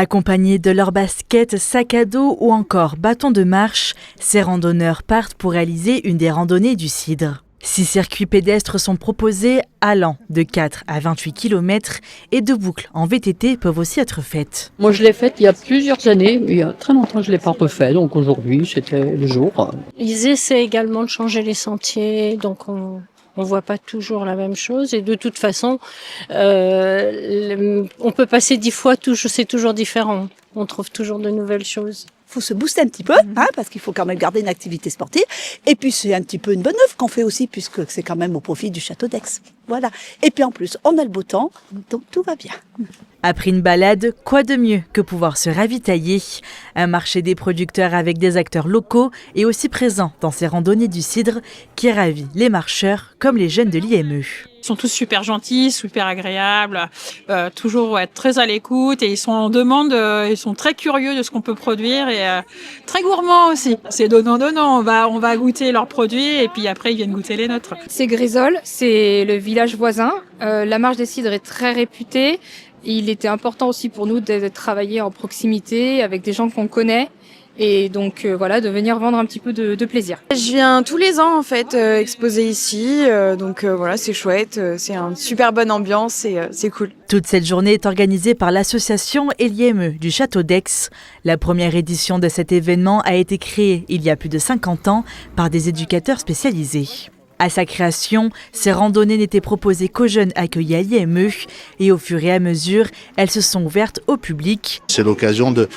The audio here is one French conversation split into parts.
Accompagnés de leurs baskets, sacs à dos ou encore bâtons de marche, ces randonneurs partent pour réaliser une des randonnées du Cidre. 6 circuits pédestres sont proposés allant de 4 à 28 km et 2 boucles en VTT peuvent aussi être faites. Moi, je l'ai faite il y a plusieurs années. Il y a très longtemps que je ne l'ai pas refait. Donc aujourd'hui, c'était le jour. Ils essaient également de changer les sentiers. Donc on voit pas toujours la même chose. Et de toute façon, on peut passer 10 fois, c'est toujours différent. On trouve toujours de nouvelles choses. Il faut se booster un petit peu, parce qu'il faut quand même garder une activité sportive. Et puis c'est un petit peu une bonne œuvre qu'on fait aussi, puisque c'est quand même au profit du château d'Aix. Voilà. Et puis en plus, on a le beau temps, donc tout va bien. Après une balade, quoi de mieux que pouvoir se ravitailler? Un marché des producteurs avec des acteurs locaux est aussi présent dans ces randonnées du Cidre qui ravit les marcheurs comme les jeunes de l'IME. Ils sont tous super gentils, super agréables, toujours très à l'écoute et ils sont en demande, ils sont très curieux de ce qu'on peut produire et très gourmands aussi. C'est donnant, on va goûter leurs produits et puis après ils viennent goûter les nôtres. C'est Grésolles, c'est le village voisin. La marche des Cidres est très réputée. Il était important aussi pour nous de travailler en proximité avec des gens qu'on connaît. Et donc voilà, de venir vendre un petit peu de plaisir. Je viens tous les ans en fait exposer ici, donc voilà, c'est chouette, c'est une super bonne ambiance et c'est cool. Toute cette journée est organisée par l'association et l'IME du Château d'Aix. La première édition de cet événement a été créée il y a plus de 50 ans par des éducateurs spécialisés. À sa création, ces randonnées n'étaient proposées qu'aux jeunes accueillis à l'IME et au fur et à mesure, elles se sont ouvertes au public. C'est l'occasion de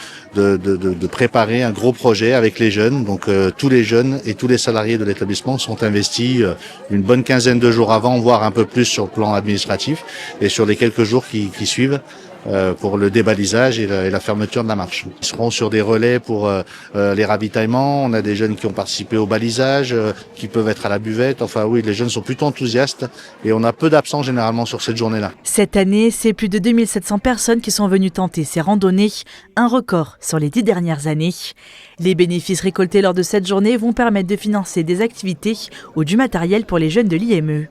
préparer un gros projet avec les jeunes. Donc tous les jeunes et tous les salariés de l'établissement sont investis une bonne quinzaine de jours avant, voire un peu plus sur le plan administratif et sur les quelques jours qui suivent. Pour le débalisage et la fermeture de la marche. Ils seront sur des relais pour les ravitaillements. On a des jeunes qui ont participé au balisage, qui peuvent être à la buvette. Enfin oui, les jeunes sont plutôt enthousiastes et on a peu d'absents généralement sur cette journée-là. Cette année, c'est plus de 2700 personnes qui sont venues tenter ces randonnées, un record sur les 10 dernières années. Les bénéfices récoltés lors de cette journée vont permettre de financer des activités ou du matériel pour les jeunes de l'IME.